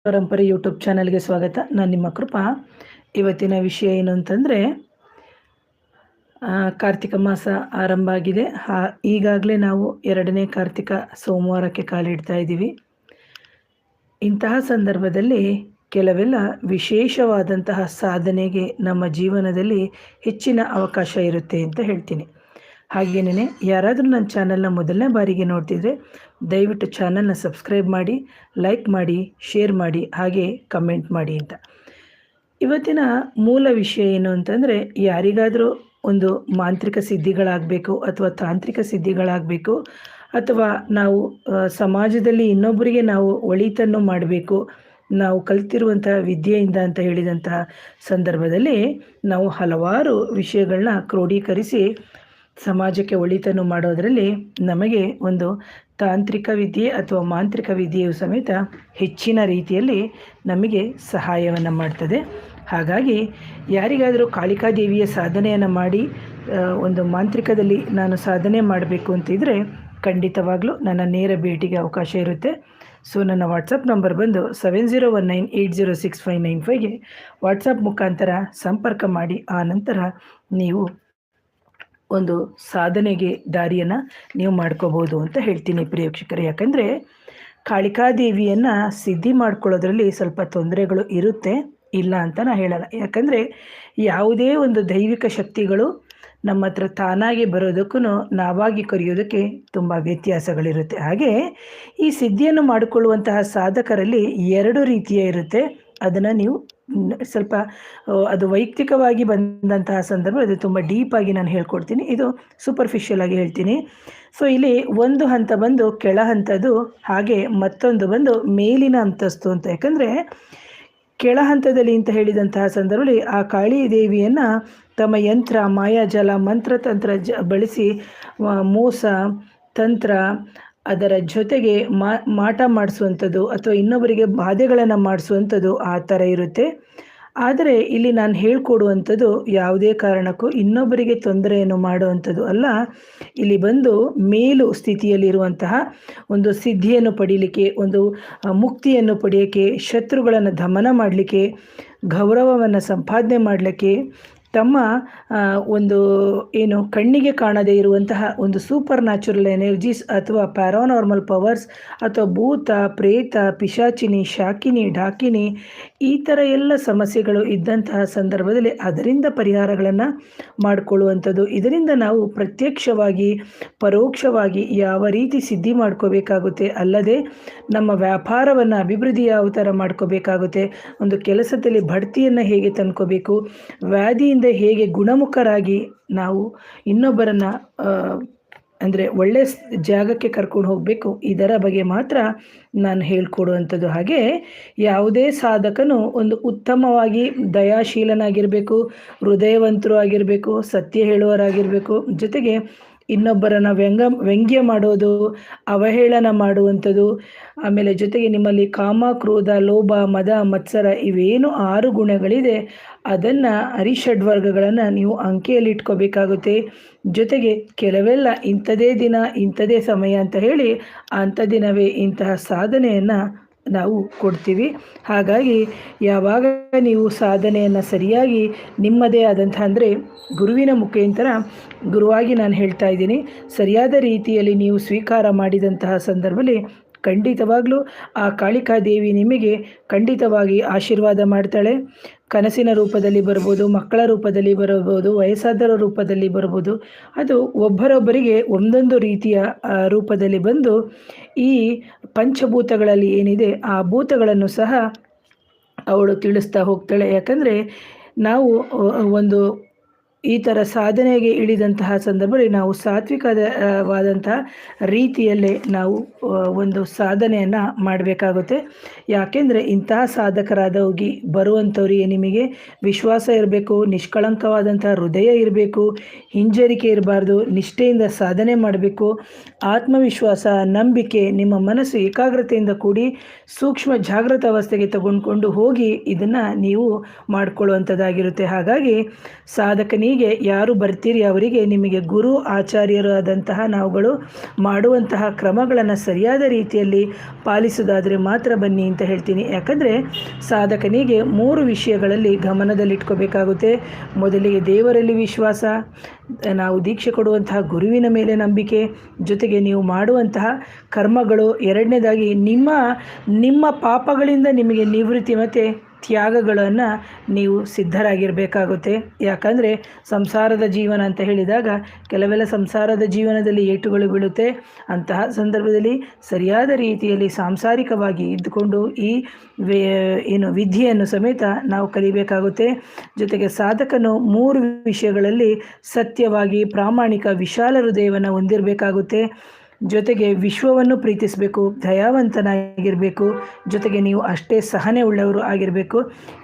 ಪರಂಪರೆ ಯೂಟ್ಯೂಬ್ ಚಾನಲ್ಗೆ ಸ್ವಾಗತ. ನಾನು ನಿಮ್ಮ ಕೃಪಾ. ಇವತ್ತಿನ ವಿಷಯ ಏನು ಅಂತಂದರೆ, ಕಾರ್ತಿಕ ಮಾಸ ಆರಂಭ ಆಗಿದೆ. ಈಗಾಗಲೇ ನಾವು 2ನೇ ಕಾರ್ತಿಕ ಸೋಮವಾರಕ್ಕೆ ಕಾಲಿಡ್ತಾ ಇದ್ದೀವಿ. ಇಂತಹ ಸಂದರ್ಭದಲ್ಲಿ ಕೆಲವೆಲ್ಲ ವಿಶೇಷವಾದಂತಹ ಸಾಧನೆಗೆ ನಮ್ಮ ಜೀವನದಲ್ಲಿ ಹೆಚ್ಚಿನ ಅವಕಾಶ ಇರುತ್ತೆ ಅಂತ ಹೇಳ್ತೀನಿ. ಹಾಗೇನೇ ಯಾರಾದರೂ ನನ್ನ ಚಾನಲ್ನ ಮೊದಲನೇ ಬಾರಿಗೆ ನೋಡ್ತಿದ್ರೆ ದಯವಿಟ್ಟು ಚಾನಲ್ನ ಸಬ್ಸ್ಕ್ರೈಬ್ ಮಾಡಿ, ಲೈಕ್ ಮಾಡಿ, ಶೇರ್ ಮಾಡಿ, ಹಾಗೆ ಕಮೆಂಟ್ ಮಾಡಿ ಅಂತ. ಇವತ್ತಿನ ಮೂಲ ವಿಷಯ ಏನು ಅಂತಂದರೆ, ಯಾರಿಗಾದರೂ ಒಂದು ಮಾಂತ್ರಿಕ ಸಿದ್ಧಿಗಳಾಗಬೇಕು ಅಥವಾ ತಾಂತ್ರಿಕ ಸಿದ್ಧಿಗಳಾಗಬೇಕು, ಅಥವಾ ನಾವು ಸಮಾಜದಲ್ಲಿ ಇನ್ನೊಬ್ಬರಿಗೆ ನಾವು ಒಳಿತನ್ನು ಮಾಡಬೇಕು, ನಾವು ಕಲ್ತಿರುವಂತಹ ವಿದ್ಯೆಯಿಂದ ಅಂತ ಹೇಳಿದಂತಹ ಸಂದರ್ಭದಲ್ಲಿ ನಾವು ಹಲವಾರು ವಿಷಯಗಳನ್ನ ಕ್ರೋಢೀಕರಿಸಿ ಸಮಾಜಕ್ಕೆ ಒಳಿತನ್ನು ಮಾಡೋದರಲ್ಲಿ ನಮಗೆ ಒಂದು ತಾಂತ್ರಿಕ ವಿದ್ಯೆ ಅಥವಾ ಮಾಂತ್ರಿಕ ವಿದ್ಯೆಯು ಸಮೇತ ಹೆಚ್ಚಿನ ರೀತಿಯಲ್ಲಿ ನಮಗೆ ಸಹಾಯವನ್ನು ಮಾಡ್ತದೆ. ಹಾಗಾಗಿ ಯಾರಿಗಾದರೂ ಕಾಳಿಕಾದೇವಿಯ ಸಾಧನೆಯನ್ನು ಮಾಡಿ ಒಂದು ಮಾಂತ್ರಿಕದಲ್ಲಿ ನಾನು ಸಾಧನೆ ಮಾಡಬೇಕು ಅಂತಿದ್ರೆ ಖಂಡಿತವಾಗ್ಲೂ ನನ್ನ ನೇರ ಭೇಟಿಗೆ ಅವಕಾಶ ಇರುತ್ತೆ. ಸೊ ನನ್ನ ವಾಟ್ಸಪ್ ನಂಬರ್ ಬಂದು 7019806595ಗೆ ವಾಟ್ಸಪ್ ಮುಖಾಂತರ ಸಂಪರ್ಕ ಮಾಡಿ. ಆ ನಂತರ ನೀವು ಒಂದು ಸಾಧನೆಗೆ ದಾರಿಯನ್ನು ನೀವು ಮಾಡ್ಕೋಬೋದು ಅಂತ ಹೇಳ್ತೀನಿ ಪ್ರಿಯಕ್ಷಕರೇ. ಯಾಕಂದರೆ ಕಾಳಿಕಾದೇವಿಯನ್ನು ಸಿದ್ಧಿ ಮಾಡ್ಕೊಳ್ಳೋದ್ರಲ್ಲಿ ಸ್ವಲ್ಪ ತೊಂದರೆಗಳು ಇರುತ್ತೆ, ಇಲ್ಲ ಅಂತ ನಾನು ಹೇಳಲ್ಲ. ಯಾಕಂದರೆ ಯಾವುದೇ ಒಂದು ದೈವಿಕ ಶಕ್ತಿಗಳು ನಮ್ಮ ಹತ್ರ ತಾನಾಗಿ ಬರೋದಕ್ಕೂ ನಾವಾಗಿ ಕರೆಯೋದಕ್ಕೆ ತುಂಬ ವ್ಯತ್ಯಾಸಗಳಿರುತ್ತೆ. ಹಾಗೆ ಈ ಸಿದ್ಧಿಯನ್ನು ಮಾಡಿಕೊಳ್ಳುವಂತಹ ಸಾಧಕರಲ್ಲಿ 2 ರೀತಿಯ ಇರುತ್ತೆ. ಅದನ್ನು ನೀವು ಸ್ವಲ್ಪ ಅದು ವೈಯಕ್ತಿಕವಾಗಿ ಬಂದಂತಹ ಸಂದರ್ಭ, ಅದು ತುಂಬ ಡೀಪಾಗಿ ನಾನು ಹೇಳ್ಕೊಡ್ತೀನಿ, ಇದು ಸೂಪರ್ಫಿಷಿಯಲ್ ಆಗಿ ಹೇಳ್ತೀನಿ. ಸೊ ಇಲ್ಲಿ ಒಂದು ಹಂತ ಬಂದು ಕೆಳ ಹಂತದ್ದು, ಹಾಗೆ ಮತ್ತೊಂದು ಬಂದು ಮೇಲಿನ ಅಂತಸ್ತು ಅಂತ. ಯಾಕಂದರೆ ಕೆಳ ಹಂತದಲ್ಲಿ ಅಂತ ಹೇಳಿದಂತಹ ಸಂದರ್ಭದಲ್ಲಿ ಆ ಕಾಳಿ ದೇವಿಯನ್ನು ತಮ್ಮ ಯಂತ್ರ, ಮಾಯಾಜಲ, ಮಂತ್ರತಂತ್ರ ಬಳಸಿ ಮೋಸ, ತಂತ್ರ, ಅದರ ಜೊತೆಗೆ ಮಾಟ ಮಾಡಿಸುವಂಥದ್ದು ಅಥವಾ ಇನ್ನೊಬ್ಬರಿಗೆ ಬಾಧೆಗಳನ್ನು ಮಾಡಿಸುವಂಥದ್ದು ಆ ಥರ ಇರುತ್ತೆ. ಆದರೆ ಇಲ್ಲಿ ನಾನು ಹೇಳ್ಕೊಡುವಂಥದ್ದು ಯಾವುದೇ ಕಾರಣಕ್ಕೂ ಇನ್ನೊಬ್ಬರಿಗೆ ತೊಂದರೆಯನ್ನು ಮಾಡುವಂಥದ್ದು ಅಲ್ಲ. ಇಲ್ಲಿ ಬಂದು ಮೇಲು ಸ್ಥಿತಿಯಲ್ಲಿರುವಂತಹ ಒಂದು ಸಿದ್ಧಿಯನ್ನು ಪಡೀಲಿಕ್ಕೆ, ಒಂದು ಮುಕ್ತಿಯನ್ನು ಪಡೆಯೋಕ್ಕೆ, ಶತ್ರುಗಳನ್ನು ದಮನ ಮಾಡಲಿಕ್ಕೆ, ಗೌರವವನ್ನು ಸಂಪಾದನೆ ಮಾಡಲಿಕ್ಕೆ, ತಮ್ಮ ಒಂದು ಏನು ಕಣ್ಣಿಗೆ ಕಾಣದೇ ಇರುವಂತಹ ಒಂದು ಸೂಪರ್ ನ್ಯಾಚುರಲ್ ಎನರ್ಜೀಸ್ ಅಥವಾ ಪ್ಯಾರಾನಾರ್ಮಲ್ ಪವರ್ಸ್ ಅಥವಾ ಭೂತ, ಪ್ರೇತ, ಪಿಶಾಚಿನಿ, ಶಾಕಿನಿ, ಡಾಕಿನಿ, ಈ ಥರ ಎಲ್ಲ ಸಮಸ್ಯೆಗಳು ಇದ್ದಂತಹ ಸಂದರ್ಭದಲ್ಲಿ ಅದರಿಂದ ಪರಿಹಾರಗಳನ್ನು ಮಾಡಿಕೊಳ್ಳುವಂಥದ್ದು. ಇದರಿಂದ ನಾವು ಪ್ರತ್ಯಕ್ಷವಾಗಿ ಪರೋಕ್ಷವಾಗಿ ಯಾವ ರೀತಿ ಸಿದ್ಧಿ ಮಾಡ್ಕೋಬೇಕಾಗುತ್ತೆ, ಅಲ್ಲದೆ ನಮ್ಮ ವ್ಯಾಪಾರವನ್ನು ಅಭಿವೃದ್ಧಿ ಯಾವ ಥರ ಮಾಡ್ಕೋಬೇಕಾಗುತ್ತೆ, ಒಂದು ಕೆಲಸದಲ್ಲಿ ಬಡ್ತಿಯನ್ನು ಹೇಗೆ ತಂದ್ಕೋಬೇಕು, ವ್ಯಾಧಿಯಿಂದ ಹೇಗೆ ಗುಣಮುಖರಾಗಿ ನಾವು ಇನ್ನೊಬ್ಬರನ್ನು ಅಂದರೆ ಒಳ್ಳೆ ಜಾಗಕ್ಕೆ ಕರ್ಕೊಂಡು ಹೋಗಬೇಕು, ಇದರ ಬಗ್ಗೆ ಮಾತ್ರ ನಾನು ಹೇಳ್ಕೊಡುವಂಥದ್ದು. ಹಾಗೆ ಯಾವುದೇ ಸಾಧಕನು ಒಂದು ಉತ್ತಮವಾಗಿ ದಯಾಶೀಲನಾಗಿರಬೇಕು, ಹೃದಯವಂತರು ಆಗಿರಬೇಕು, ಸತ್ಯ ಹೇಳುವವರಾಗಿರಬೇಕು, ಜೊತೆಗೆ ಇನ್ನೊಬ್ಬರನ್ನು ವ್ಯಂಗ್ಯ ಮಾಡೋದು, ಅವಹೇಳನ ಮಾಡುವಂಥದ್ದು, ಆಮೇಲೆ ಜೊತೆಗೆ ನಿಮ್ಮಲ್ಲಿ ಕಾಮ, ಕ್ರೋಧ, ಲೋಭ, ಮದ, ಮತ್ಸರ ಇವೇನು 6 ಗುಣಗಳಿದೆ, ಅದನ್ನು ಅರಿಷಡ್ವರ್ಗಗಳನ್ನು ನೀವು ಅಂಕೆಯಲ್ಲಿ ಇಟ್ಕೋಬೇಕಾಗುತ್ತೆ. ಜೊತೆಗೆ ಕೆಲವೆಲ್ಲ ಇಂಥದೇ ದಿನ ಇಂಥದೇ ಸಮಯ ಅಂತ ಹೇಳಿ ಅಂಥ ದಿನವೇ ಇಂತಹ ಸಾಧನೆಯನ್ನು ನಾವು ಕೊಡ್ತೀವಿ. ಹಾಗಾಗಿ ಯಾವಾಗ ನೀವು ಸಾಧನೆಯನ್ನು ಸರಿಯಾಗಿ ನಿಮ್ಮದೇ ಆದಂಥ, ಅಂದರೆ ಗುರುವಿನ ಮುಖಾಂತರ ಗುರುವಾಗಿ ನಾನು ಹೇಳ್ತಾ ಇದ್ದೀನಿ, ಸರಿಯಾದ ರೀತಿಯಲ್ಲಿ ನೀವು ಸ್ವೀಕಾರ ಮಾಡಿದಂತಹ ಸಂದರ್ಭದಲ್ಲಿ ಖಂಡಿತವಾಗಲೂ ಆ ಕಾಳಿಕಾದೇವಿ ನಿಮಗೆ ಖಂಡಿತವಾಗಿ ಆಶೀರ್ವಾದ ಮಾಡ್ತಾಳೆ. ಕನಸಿನ ರೂಪದಲ್ಲಿ ಬರ್ಬೋದು, ಮಕ್ಕಳ ರೂಪದಲ್ಲಿ ಬರಬಹುದು, ವಯಸ್ಸಾದರ ರೂಪದಲ್ಲಿ ಬರ್ಬೋದು. ಅದು ಒಬ್ಬರೊಬ್ಬರಿಗೆ ಒಂದೊಂದು ರೀತಿಯ ರೂಪದಲ್ಲಿ ಬಂದು ಈ ಪಂಚಭೂತಗಳಲ್ಲಿ ಏನಿದೆ ಆ ಭೂತಗಳನ್ನು ಸಹ ಅವಳು ತಿಳಿಸ್ತಾ ಹೋಗ್ತಾಳೆ. ಯಾಕಂದರೆ ನಾವು ಒಂದು ಈ ಥರ ಸಾಧನೆಗೆ ಇಳಿದಂತಹ ಸಂದರ್ಭದಲ್ಲಿ ನಾವು ಸಾತ್ವಿಕವಾದಂತಹ ರೀತಿಯಲ್ಲೇ ನಾವು ಒಂದು ಸಾಧನೆಯನ್ನು ಮಾಡಬೇಕಾಗುತ್ತೆ. ಯಾಕೆಂದರೆ ಇಂತಹ ಸಾಧಕರಾದೋಗಿ ಬರುವಂಥವರಿಗೆ ನಿಮಗೆ ವಿಶ್ವಾಸ ಇರಬೇಕು, ನಿಷ್ಕಳಂಕವಾದಂತಹ ಹೃದಯ ಇರಬೇಕು, ಹಿಂಜರಿಕೆ ಇರಬಾರ್ದು, ನಿಷ್ಠೆಯಿಂದ ಸಾಧನೆ ಮಾಡಬೇಕು, ಆತ್ಮವಿಶ್ವಾಸ, ನಂಬಿಕೆ, ನಿಮ್ಮ ಮನಸ್ಸು ಏಕಾಗ್ರತೆಯಿಂದ ಕೂಡಿ ಸೂಕ್ಷ್ಮ ಜಾಗೃತ ಅವಸ್ಥೆಗೆ ತಗೊಂಡ್ಕೊಂಡು ಹೋಗಿ ಇದನ್ನು ನೀವು ಮಾಡಿಕೊಳ್ಳುವಂಥದ್ದಾಗಿರುತ್ತೆ. ಹಾಗಾಗಿ ಸಾಧಕನಿಗೆ ಮನೆಗೆ ಯಾರು ಬರ್ತೀರಿ ಅವರಿಗೆ ನಿಮಗೆ ಗುರು ಆಚಾರ್ಯರು ಆದಂತಹ ನಾವುಗಳು ಮಾಡುವಂತಹ ಕ್ರಮಗಳನ್ನು ಸರಿಯಾದ ರೀತಿಯಲ್ಲಿ ಪಾಲಿಸೋದಾದರೆ ಮಾತ್ರ ಬನ್ನಿ ಅಂತ ಹೇಳ್ತೀನಿ. ಯಾಕಂದರೆ ಸಾಧಕನಿಗೆ 3 ವಿಷಯಗಳಲ್ಲಿ ಗಮನದಲ್ಲಿಟ್ಕೋಬೇಕಾಗುತ್ತೆ. ಮೊದಲಿಗೆ ದೇವರಲ್ಲಿ ವಿಶ್ವಾಸ, ನಾವು ದೀಕ್ಷೆ ಕೊಡುವಂತಹ ಗುರುವಿನ ಮೇಲೆ ನಂಬಿಕೆ, ಜೊತೆಗೆ ನೀವು ಮಾಡುವಂತಹ ಕರ್ಮಗಳು, ಎರಡನೇದಾಗಿ ನಿಮ್ಮ ಪಾಪಗಳಿಂದ ನಿಮಗೆ ನಿವೃತ್ತಿ ಮತ್ತು ತ್ಯಾಗಗಳನ್ನು ನೀವು ಸಿದ್ಧರಾಗಿರಬೇಕಾಗುತ್ತೆ. ಯಾಕಂದರೆ ಸಂಸಾರದ ಜೀವನ ಅಂತ ಹೇಳಿದಾಗ ಕೆಲವೆಲ್ಲ ಸಂಸಾರದ ಜೀವನದಲ್ಲಿ ಏಟುಗಳು ಬೀಳುತ್ತೆ. ಅಂತಹ ಸಂದರ್ಭದಲ್ಲಿ ಸರಿಯಾದ ರೀತಿಯಲ್ಲಿ ಸಾಂಸಾರಿಕವಾಗಿ ಇದ್ದುಕೊಂಡು ಈ ವಿದ್ಯೆಯನ್ನು ಸಮೇತ ನಾವು ಕಲಿಬೇಕಾಗುತ್ತೆ. ಜೊತೆಗೆ ಸಾಧಕನು 3 ವಿಷಯಗಳಲ್ಲಿ ಸತ್ಯವಾಗಿ ಪ್ರಾಮಾಣಿಕ ವಿಶಾಲ ಹೃದಯವನ್ನು ಹೊಂದಿರಬೇಕಾಗುತ್ತೆ. ಜೊತೆಗೆ ವಿಶ್ವವನ್ನು ಪ್ರೀತಿಸಬೇಕು, ದಯಾವಂತನಾಗಿರಬೇಕು, ಜೊತೆಗೆ ನೀವು ಅಷ್ಟೇ ಸಹನೆ ಉಳ್ಳವರು ಆಗಿರಬೇಕು.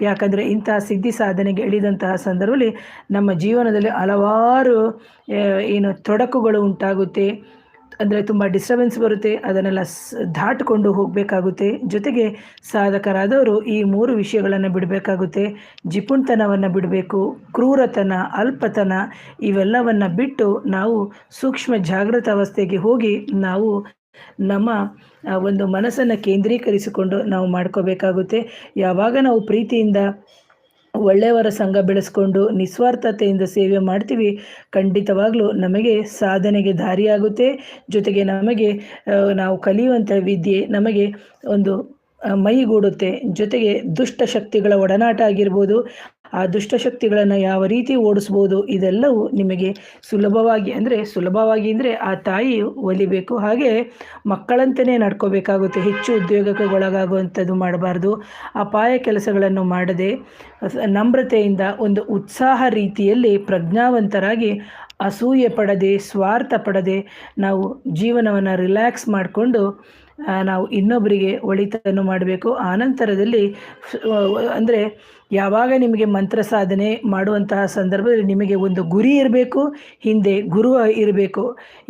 ಯಾಕಂದರೆ ಇಂತಹ ಸಿದ್ಧಿ ಸಾಧನೆಗೆ ಇಳಿದಂತಹ ಸಂದರ್ಭದಲ್ಲಿ ನಮ್ಮ ಜೀವನದಲ್ಲಿ ಹಲವಾರು ತೊಡಕುಗಳು ಉಂಟಾಗುತ್ತೆ. ಅಂದರೆ ತುಂಬ ಡಿಸ್ಟರ್ಬೆನ್ಸ್ ಬರುತ್ತೆ, ಅದನ್ನೆಲ್ಲ ದಾಟಿಕೊಂಡು ಹೋಗಬೇಕಾಗುತ್ತೆ. ಜೊತೆಗೆ ಸಾಧಕರಾದವರು ಈ 3 ವಿಷಯಗಳನ್ನು ಬಿಡಬೇಕಾಗುತ್ತೆ. ಜಿಪುಣತನವನ್ನು ಬಿಡಬೇಕು, ಕ್ರೂರತನ, ಅಲ್ಪತನ ಇವೆಲ್ಲವನ್ನು ಬಿಟ್ಟು ನಾವು ಸೂಕ್ಷ್ಮ ಜಾಗೃತ ಅವಸ್ಥೆಗೆ ಹೋಗಿ ನಾವು ನಮ್ಮ ಒಂದು ಮನಸ್ಸನ್ನು ಕೇಂದ್ರೀಕರಿಸಿಕೊಂಡು ನಾವು ಮಾಡ್ಕೋಬೇಕಾಗುತ್ತೆ. ಯಾವಾಗ ನಾವು ಪ್ರೀತಿಯಿಂದ ಒಳ್ಳೆಯವರ ಸಂಘ ಬೆಳೆಸ್ಕೊಂಡು ನಿಸ್ವಾರ್ಥತೆಯಿಂದ ಸೇವೆ ಮಾಡ್ತೀವಿ, ಖಂಡಿತವಾಗ್ಲೂ ನಮಗೆ ಸಾಧನೆಗೆ ದಾರಿಯಾಗುತ್ತೆ. ಜೊತೆಗೆ ನಮಗೆ ನಾವು ಕಲಿಯುವಂಥ ವಿದ್ಯೆ ನಮಗೆ ಒಂದು ಮೈಗೂಡುತ್ತೆ. ಜೊತೆಗೆ ದುಷ್ಟಶಕ್ತಿಗಳ ಒಡನಾಟ ಆಗಿರ್ಬೋದು, ಆ ದುಷ್ಟಶಕ್ತಿಗಳನ್ನು ಯಾವ ರೀತಿ ಓಡಿಸ್ಬೋದು ಇದೆಲ್ಲವೂ ನಿಮಗೆ ಸುಲಭವಾಗಿ ಅಂದರೆ ಆ ತಾಯಿ ಒಲಿಬೇಕು. ಹಾಗೆ ಮಕ್ಕಳಂತೆಯೇ ನಡ್ಕೋಬೇಕಾಗುತ್ತೆ. ಹೆಚ್ಚು ಉದ್ಯೋಗಕ್ಕೆ ಒಳಗಾಗುವಂಥದ್ದು ಮಾಡಬಾರ್ದು. ಅಪಾಯ ಕೆಲಸಗಳನ್ನು ಮಾಡದೆ ನಮ್ರತೆಯಿಂದ ಒಂದು ಉತ್ಸಾಹ ರೀತಿಯಲ್ಲಿ ಪ್ರಜ್ಞಾವಂತರಾಗಿ ಅಸೂಯೆ ಪಡದೆ ಸ್ವಾರ್ಥ ಪಡದೆ ನಾವು ಜೀವನವನ್ನು ರಿಲ್ಯಾಕ್ಸ್ ಮಾಡಿಕೊಂಡು ನಾವು ಇನ್ನೊಬ್ಬರಿಗೆ ಒಳಿತನ್ನು ಮಾಡಬೇಕು. ಆನಂತರದಲ್ಲಿ ಅಂದರೆ ಯಾವಾಗ ನಿಮಗೆ ಮಂತ್ರ ಸಾಧನೆ ಮಾಡುವಂತಹ ಸಂದರ್ಭದಲ್ಲಿ ನಿಮಗೆ ಒಂದು ಗುರಿ ಇರಬೇಕು, ಹಿಂದೆ ಗುರು ಇರಬೇಕು.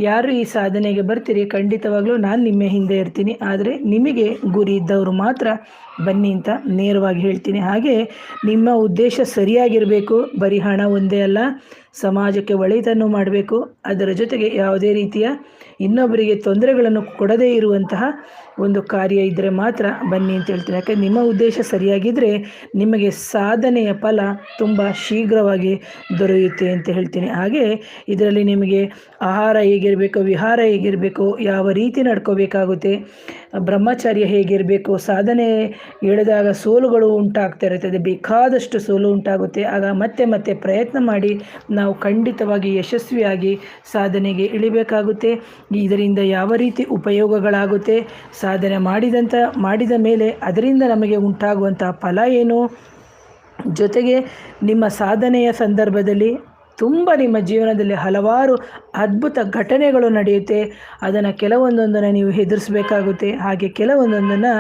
ಯಾರು ಈ ಸಾಧನೆಗೆ ಬರ್ತೀರಿ ಖಂಡಿತವಾಗ್ಲೂ ನಾನು ನಿಮ್ಮ ಹಿಂದೆ ಇರ್ತೀನಿ, ಆದರೆ ನಿಮಗೆ ಗುರಿ ಇದ್ದವರು ಮಾತ್ರ ಬನ್ನಿ ಅಂತ ನೇರವಾಗಿ ಹೇಳ್ತೀನಿ. ಹಾಗೆ ನಿಮ್ಮ ಉದ್ದೇಶ ಸರಿಯಾಗಿರಬೇಕು. ಬರೀ ಹಣ ಒಂದೇ ಅಲ್ಲ, ಸಮಾಜಕ್ಕೆ ಒಳಿತನ್ನು ಮಾಡಬೇಕು. ಅದರ ಜೊತೆಗೆ ಯಾವುದೇ ರೀತಿಯ ಇನ್ನೊಬ್ಬರಿಗೆ ತೊಂದರೆಗಳನ್ನು ಕೊಡದೇ ಇರುವಂತಹ ಒಂದು ಕಾರ್ಯ ಇದ್ದರೆ ಮಾತ್ರ ಬನ್ನಿ ಅಂತ ಹೇಳ್ತೀನಿ. ಯಾಕಂದರೆ ನಿಮ್ಮ ಉದ್ದೇಶ ಸರಿಯಾಗಿದ್ದರೆ ನಿಮಗೆ ಸಾಧನೆಯ ಫಲ ತುಂಬ ಶೀಘ್ರವಾಗಿ ದೊರೆಯುತ್ತೆ ಅಂತ ಹೇಳ್ತೀನಿ. ಹಾಗೆ ಇದರಲ್ಲಿ ನಿಮಗೆ ಆಹಾರ ಹೇಗಿರಬೇಕು, ವಿಹಾರ ಹೇಗಿರಬೇಕು, ಯಾವ ರೀತಿ ನಡ್ಕೋಬೇಕಾಗುತ್ತೆ, ಬ್ರಹ್ಮಚರ್ಯ ಹೇಗಿರಬೇಕು, ಸಾಧನೆ ಹೇಳಿದಾಗ ಸೋಲುಗಳು ಉಂಟಾಗ್ತಾ ಇರ್ತದೆ, ಬೇಕಾದಷ್ಟು ಸೋಲು ಉಂಟಾಗುತ್ತೆ. ಆಗ ಮತ್ತೆ ಮತ್ತೆ ಪ್ರಯತ್ನ ಮಾಡಿ ನಾವು ಖಂಡಿತವಾಗಿ ಯಶಸ್ವಿಯಾಗಿ ಸಾಧನೆಗೆ ಇಳಿಬೇಕಾಗುತ್ತೆ. ಇದರಿಂದ ಯಾವ ರೀತಿ ಉಪಯೋಗಗಳಾಗುತ್ತೆ, ಸಾಧನೆ ಮಾಡಿದ ಮೇಲೆ ಅದರಿಂದ ನಮಗೆ ಉಂಟಾಗುವಂಥ ಫಲ ಏನು, ಜೊತೆಗೆ ನಿಮ್ಮ ಸಾಧನೆಯ ಸಂದರ್ಭದಲ್ಲಿ ತುಂಬ ನಿಮ್ಮ ಜೀವನದಲ್ಲಿ ಹಲವಾರು ಅದ್ಭುತ ಘಟನೆಗಳು ನಡೆಯುತ್ತೆ. ಅದನ್ನು ಕೆಲವೊಂದೊಂದನ್ನು ನೀವು ಎದುರಿಸಬೇಕಾಗುತ್ತೆ. ಹಾಗೆ ಕೆಲವೊಂದೊಂದನ್ನು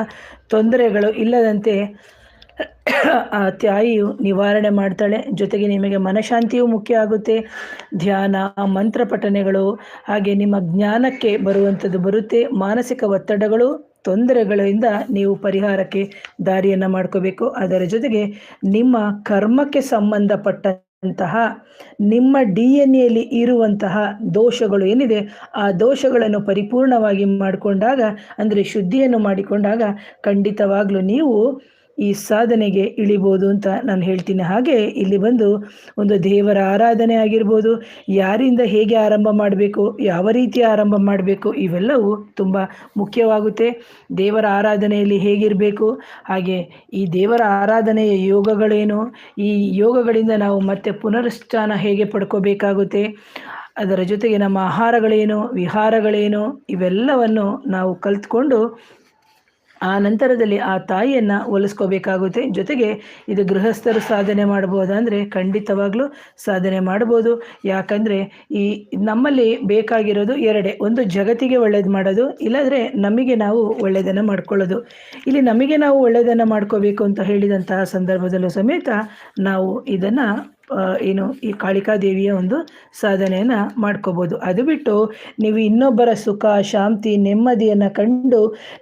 ತೊಂದರೆಗಳು ಇಲ್ಲದಂತೆ ಆ ತಾಯಿಯು ನಿವಾರಣೆ ಮಾಡ್ತಾಳೆ. ಜೊತೆಗೆ ನಿಮಗೆ ಮನಃಶಾಂತಿಯೂ ಮುಖ್ಯ ಆಗುತ್ತೆ. ಧ್ಯಾನ, ಮಂತ್ರ ಪಠನೆಗಳು, ಹಾಗೆ ನಿಮ್ಮ ಜ್ಞಾನಕ್ಕೆ ಬರುವಂಥದ್ದು ಬರುತ್ತೆ. ಮಾನಸಿಕ ಒತ್ತಡಗಳು, ತೊಂದರೆಗಳಿಂದ ನೀವು ಪರಿಹಾರಕ್ಕೆ ದಾರಿಯನ್ನು ಮಾಡ್ಕೋಬೇಕು. ಅದರ ಜೊತೆಗೆ ನಿಮ್ಮ ಕರ್ಮಕ್ಕೆ ಸಂಬಂಧಪಟ್ಟಂತಹ ನಿಮ್ಮ DNA ಇರುವಂತಹ ದೋಷಗಳು ಏನಿದೆ ಆ ದೋಷಗಳನ್ನು ಪರಿಪೂರ್ಣವಾಗಿ ಮಾಡಿಕೊಂಡಾಗ, ಅಂದರೆ ಶುದ್ಧಿಯನ್ನು ಮಾಡಿಕೊಂಡಾಗ ಖಂಡಿತವಾಗ್ಲೂ ನೀವು ಈ ಸಾಧನೆಗೆ ಇಳಿಬೋದು ಅಂತ ನಾನು ಹೇಳ್ತೀನಿ. ಹಾಗೆ ಇಲ್ಲಿ ಬಂದು ಒಂದು ದೇವರ ಆರಾಧನೆ ಆಗಿರ್ಬೋದು, ಯಾರಿಂದ ಹೇಗೆ ಆರಂಭ ಮಾಡಬೇಕು, ಯಾವ ರೀತಿ ಆರಂಭ ಮಾಡಬೇಕು, ಇವೆಲ್ಲವೂ ತುಂಬ ಮುಖ್ಯವಾಗುತ್ತೆ. ದೇವರ ಆರಾಧನೆಯಲ್ಲಿ ಹೇಗಿರಬೇಕು, ಹಾಗೆ ಈ ದೇವರ ಆರಾಧನೆಯ ಯೋಗಗಳೇನು, ಈ ಯೋಗಗಳಿಂದ ನಾವು ಮತ್ತೆ ಪುನರುತ್ಥಾನ ಹೇಗೆ ಪಡ್ಕೋಬೇಕಾಗುತ್ತೆ, ಅದರ ಜೊತೆಗೆ ನಮ್ಮ ಆಹಾರಗಳೇನು, ವಿಹಾರಗಳೇನು, ಇವೆಲ್ಲವನ್ನು ನಾವು ಕಲಿತ್ಕೊಂಡು ಆ ನಂತರದಲ್ಲಿ ಆ ತಾಯಿಯನ್ನು ಒಲಿಸ್ಕೋಬೇಕಾಗುತ್ತೆ. ಜೊತೆಗೆ ಇದು ಗೃಹಸ್ಥರು ಸಾಧನೆ ಮಾಡ್ಬೋದಂದರೆ ಖಂಡಿತವಾಗ್ಲೂ ಸಾಧನೆ ಮಾಡ್ಬೋದು. ಯಾಕಂದರೆ ಈ ನಮ್ಮಲ್ಲಿ ಬೇಕಾಗಿರೋದು ಎರಡೇ, ಒಂದು ಜಗತ್ತಿಗೆ ಒಳ್ಳೇದು ಮಾಡೋದು, ಇಲ್ಲಾಂದರೆ ನಮಗೆ ನಾವು ಒಳ್ಳೆಯದನ್ನು ಮಾಡ್ಕೊಳ್ಳೋದು. ಇಲ್ಲಿ ನಮಗೆ ನಾವು ಒಳ್ಳೆಯದನ್ನು ಮಾಡ್ಕೋಬೇಕು ಅಂತ ಹೇಳಿದಂತಹ ಸಂದರ್ಭದಲ್ಲೂ ಸಮೇತ ನಾವು ಇದನ್ನು ಏನು ಈ ಕಾಳಿಕಾದೇವಿಯ ಒಂದು ಸಾಧನೆಯನ್ನು ಮಾಡ್ಕೋಬೋದು. ಅದು ಬಿಟ್ಟು ನೀವು ಇನ್ನೊಬ್ಬರ ಸುಖ ಶಾಂತಿ ನೆಮ್ಮದಿಯನ್ನು ಕಂಡು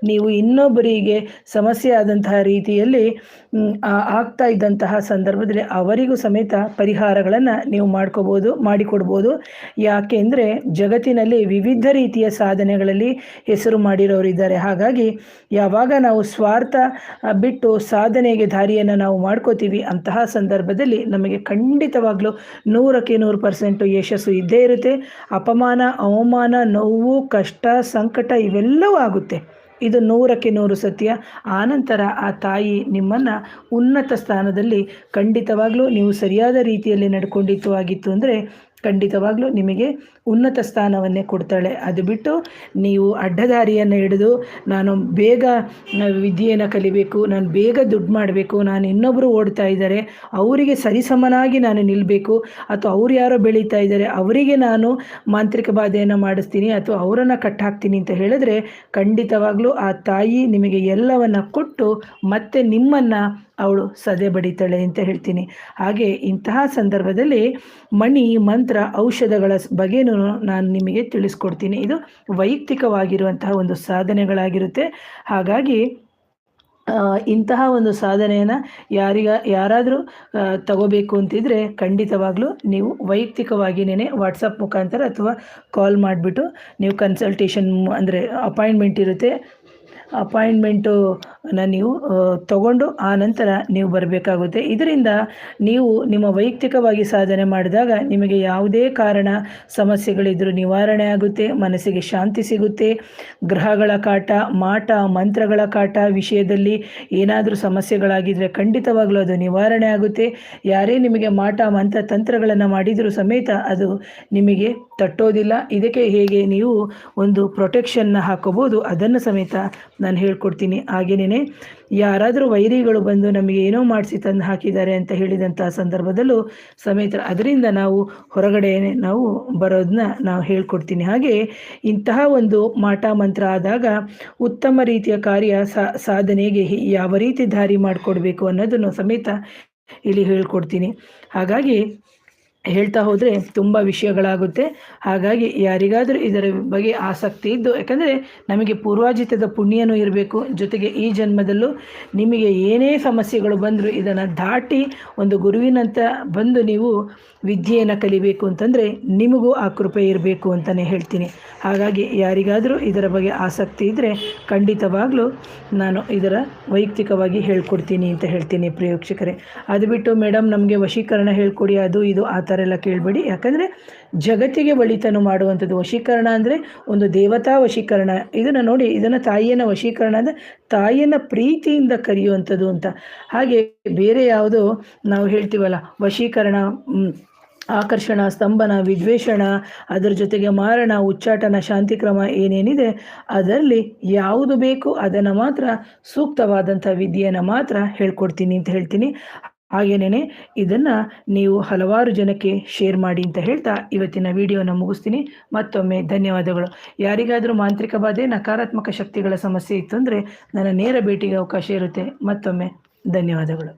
ನೀವು ಇನ್ನೊಬ್ಬರಿಗೆ ಸಮಸ್ಯೆ ಆದಂತಹ ರೀತಿಯಲ್ಲಿ ಆಗ್ತಾ ಇದ್ದಂತಹ ಸಂದರ್ಭದಲ್ಲಿ ಅವರಿಗೂ ಸಮೇತ ಪರಿಹಾರಗಳನ್ನು ನೀವು ಮಾಡಿಕೊಡ್ಬೋದು. ಯಾಕೆಂದರೆ ಜಗತ್ತಿನಲ್ಲಿ ವಿವಿಧ ರೀತಿಯ ಸಾಧನೆಗಳಲ್ಲಿ ಹೆಸರು ಮಾಡಿರೋರಿದ್ದಾರೆ. ಹಾಗಾಗಿ ಯಾವಾಗ ನಾವು ಸ್ವಾರ್ಥ ಬಿಟ್ಟು ಸಾಧನೆಗೆ ದಾರಿಯನ್ನು ನಾವು ಮಾಡ್ಕೋತೀವಿ, ಅಂತಹ ಸಂದರ್ಭದಲ್ಲಿ ನಮಗೆ ಖಂಡಿತವಾಗ್ಲೂ 100% ಯಶಸ್ಸು ಇದ್ದೇ ಇರುತ್ತೆ. ಅಪಮಾನ ಅವಮಾನ ನೋವು ಕಷ್ಟ ಸಂಕಟ ಇವೆಲ್ಲವೂ ಆಗುತ್ತೆ, ಇದು 100% ಸತ್ಯ. ಆನಂತರ ಆ ತಾಯಿ ನಿಮ್ಮನ್ನು ಉನ್ನತ ಸ್ಥಾನದಲ್ಲಿ ಖಂಡಿತವಾಗ್ಲೂ ನೀವು ಸರಿಯಾದ ರೀತಿಯಲ್ಲಿ ನಡ್ಕೊಂಡಿತ್ತು ಆಗಿತ್ತು ಅಂದರೆ ಖಂಡಿತವಾಗ್ಲೂ ನಿಮಗೆ ಉನ್ನತ ಸ್ಥಾನವನ್ನೇ ಕೊಡ್ತಾಳೆ. ಅದು ಬಿಟ್ಟು ನೀವು ಅಡ್ಡದಾರಿಯನ್ನು ಹಿಡಿದು ನಾನು ಬೇಗ ವಿದ್ಯೆಯನ್ನು ಕಲಿಬೇಕು, ನಾನು ಬೇಗ ದುಡ್ಡು ಮಾಡಬೇಕು, ನಾನು ಇನ್ನೊಬ್ಬರು ಓಡ್ತಾ ಇದ್ದಾರೆ ಅವರಿಗೆ ಸರಿಸಮನಾಗಿ ನಾನು ನಿಲ್ಲಬೇಕು, ಅಥವಾ ಅವ್ರು ಯಾರೋ ಬೆಳೀತಾ ಇದ್ದಾರೆ ಅವರಿಗೆ ನಾನು ಮಾಂತ್ರಿಕ ಬಾಧೆಯನ್ನು ಮಾಡಿಸ್ತೀನಿ ಅಥವಾ ಅವರನ್ನು ಕಟ್ಟಾಕ್ತೀನಿ ಅಂತ ಹೇಳಿದ್ರೆ ಖಂಡಿತವಾಗ್ಲೂ ಆ ತಾಯಿ ನಿಮಗೆ ಎಲ್ಲವನ್ನು ಕೊಟ್ಟು ಮತ್ತೆ ನಿಮ್ಮನ್ನು ಅವಳು ಸದೆ ಬಡಿತಾಳೆ ಅಂತ ಹೇಳ್ತೀನಿ. ಹಾಗೆ ಇಂತಹ ಸಂದರ್ಭದಲ್ಲಿ ಮಣಿ ಮಂತ್ರ ಔಷಧಗಳ ಬಗ್ಗೆನೂ ನಾನು ನಿಮಗೆ ತಿಳಿಸ್ಕೊಡ್ತೀನಿ. ಇದು ವೈಯಕ್ತಿಕವಾಗಿರುವಂತಹ ಒಂದು ಸಾಧನೆಗಳಾಗಿರುತ್ತೆ. ಹಾಗಾಗಿ ಇಂತಹ ಒಂದು ಸಾಧನೆಯನ್ನು ಯಾರಾದರೂ ತಗೋಬೇಕು ಅಂತಿದ್ರೆ ಖಂಡಿತವಾಗ್ಲೂ ನೀವು ವೈಯಕ್ತಿಕವಾಗಿಯೇ ವಾಟ್ಸಪ್ ಮುಖಾಂತರ ಅಥವಾ ಕಾಲ್ ಮಾಡಿಬಿಟ್ಟು ನೀವು ಕನ್ಸಲ್ಟೇಷನ್ ಅಂದರೆ ಅಪಾಯಿಂಟ್ಮೆಂಟ್ ಇರುತ್ತೆ, ಅಪಾಯಿಂಟ್ಮೆಂಟನ್ನು ನೀವು ತಗೊಂಡು ಆ ನಂತರ ನೀವು ಬರಬೇಕಾಗುತ್ತೆ. ಇದರಿಂದ ನೀವು ನಿಮ್ಮ ವೈಯಕ್ತಿಕವಾಗಿ ಸಾಧನೆ ಮಾಡಿದಾಗ ನಿಮಗೆ ಯಾವುದೇ ಕಾರಣ ಸಮಸ್ಯೆಗಳಿದ್ದರೂ ನಿವಾರಣೆ ಆಗುತ್ತೆ, ಮನಸ್ಸಿಗೆ ಶಾಂತಿ ಸಿಗುತ್ತೆ. ಗ್ರಹಗಳ ಕಾಟ ಮಾಟ ಮಂತ್ರಗಳ ಕಾಟ ವಿಷಯದಲ್ಲಿ ಏನಾದರೂ ಸಮಸ್ಯೆಗಳಾಗಿದ್ದರೆ ಖಂಡಿತವಾಗ್ಲೂ ಅದು ನಿವಾರಣೆ ಆಗುತ್ತೆ. ಯಾರೇ ನಿಮಗೆ ಮಾಟ ಮಂತ್ರ ತಂತ್ರಗಳನ್ನು ಮಾಡಿದರೂ ಸಮೇತ ಅದು ನಿಮಗೆ ತಟ್ಟೋದಿಲ್ಲ. ಇದಕ್ಕೆ ಹೇಗೆ ನೀವು ಒಂದು ಪ್ರೊಟೆಕ್ಷನ್ನ ಹಾಕೋಬೋದು ಅದನ್ನು ಸಮೇತ ನಾನು ಹೇಳ್ಕೊಡ್ತೀನಿ. ಹಾಗೇನೇ ಯಾರಾದರೂ ವೈರಿಗಳು ಬಂದು ನಮಗೆ ಏನೋ ಮಾಡಿಸಿ ತಂದು ಹಾಕಿದ್ದಾರೆ ಅಂತ ಹೇಳಿದಂಥ ಸಂದರ್ಭದಲ್ಲೂ ಸಮೇತ ಅದರಿಂದ ನಾವು ಹೊರಗಡೆ ನಾವು ಬರೋದನ್ನ ನಾವು ಹೇಳ್ಕೊಡ್ತೀನಿ. ಹಾಗೆ ಇಂತಹ ಒಂದು ಮಾಟ ಮಂತ್ರ ಆದಾಗ ಉತ್ತಮ ರೀತಿಯ ಕಾರ್ಯ ಸಾಧನೆಗೆ ಯಾವ ರೀತಿ ದಾರಿ ಮಾಡಿಕೊಡ್ಬೇಕು ಅನ್ನೋದನ್ನು ಸಮೇತ ಇಲ್ಲಿ ಹೇಳ್ಕೊಡ್ತೀನಿ. ಹಾಗಾಗಿ ಹೇಳ್ತಾ ಹೋದರೆ ತುಂಬ ವಿಷಯಗಳಾಗುತ್ತೆ. ಹಾಗಾಗಿ ಯಾರಿಗಾದರೂ ಇದರ ಬಗ್ಗೆ ಆಸಕ್ತಿ ಇದ್ದು, ಯಾಕಂದರೆ ನಮಗೆ ಪೂರ್ವಾಜಿತದ ಪುಣ್ಯನೂ ಇರಬೇಕು, ಜೊತೆಗೆ ಈ ಜನ್ಮದಲ್ಲೂ ನಿಮಗೆ ಏನೇ ಸಮಸ್ಯೆಗಳು ಬಂದರೂ ಇದನ್ನು ದಾಟಿ ಒಂದು ಗುರುವಿನಂತ ಬಂದು ನೀವು ವಿದ್ಯೆಯನ್ನು ಕಲಿಬೇಕು ಅಂತಂದರೆ ನಿಮಗೂ ಆ ಕೃಪೆ ಇರಬೇಕು ಅಂತಲೇ ಹೇಳ್ತೀನಿ. ಹಾಗಾಗಿ ಯಾರಿಗಾದರೂ ಇದರ ಬಗ್ಗೆ ಆಸಕ್ತಿ ಇದ್ದರೆ ಖಂಡಿತವಾಗಲೂ ನಾನು ಇದರ ವೈಯಕ್ತಿಕವಾಗಿ ಹೇಳ್ಕೊಡ್ತೀನಿ ಅಂತ ಹೇಳ್ತೀನಿ ಪ್ರೇಕ್ಷಕರೇ. ಅದು ಬಿಟ್ಟು ಮೇಡಮ್ ನಮಗೆ ವಶೀಕರಣ ಹೇಳ್ಕೊಡಿ ಅದು ಇದು ಆ ಥರ ಎಲ್ಲ ಕೇಳಬೇಡಿ. ಯಾಕಂದರೆ ಜಗತ್ತಿಗೆ ಒಳಿತನ ಮಾಡುವಂಥದ್ದು ವಶೀಕರಣ ಅಂದರೆ ಒಂದು ದೇವತಾ ವಶೀಕರಣ. ಇದನ್ನು ನೋಡಿ, ಇದನ್ನು ತಾಯಿಯನ್ನು ವಶೀಕರಣ ಅಂದರೆ ತಾಯಿಯನ್ನು ಪ್ರೀತಿಯಿಂದ ಕರೆಯುವಂಥದ್ದು ಅಂತ. ಹಾಗೆ ಬೇರೆ ಯಾವುದೋ ನಾವು ಹೇಳ್ತೀವಲ್ಲ ವಶೀಕರಣ ಆಕರ್ಷಣ ಸ್ತಂಭನ ವಿದ್ವೇಷಣ ಅದರ ಜೊತೆಗೆ ಮಾರಣ ಉಚ್ಚಾಟನ ಶಾಂತಿಕ್ರಮ ಏನೇನಿದೆ ಅದರಲ್ಲಿ ಯಾವುದು ಬೇಕು ಅದನ್ನು ಮಾತ್ರ ಸೂಕ್ತವಾದಂಥ ವಿದ್ಯೆಯನ್ನು ಮಾತ್ರ ಹೇಳ್ಕೊಡ್ತೀನಿ ಅಂತ ಹೇಳ್ತೀನಿ. ಹಾಗೇನೇ ಇದನ್ನು ನೀವು ಹಲವಾರು ಜನಕ್ಕೆ ಶೇರ್ ಮಾಡಿ ಅಂತ ಹೇಳ್ತಾ ಇವತ್ತಿನ ವಿಡಿಯೋನ ಮುಗಿಸ್ತೀನಿ. ಮತ್ತೊಮ್ಮೆ ಧನ್ಯವಾದಗಳು. ಯಾರಿಗಾದರೂ ಮಾಂತ್ರಿಕ ಬಾಧೆ ನಕಾರಾತ್ಮಕ ಶಕ್ತಿಗಳ ಸಮಸ್ಯೆ ಇತ್ತು ಅಂದರೆ ನನ್ನ ನೇರ ಭೇಟಿಗೆ ಅವಕಾಶ ಇರುತ್ತೆ. ಮತ್ತೊಮ್ಮೆ ಧನ್ಯವಾದಗಳು.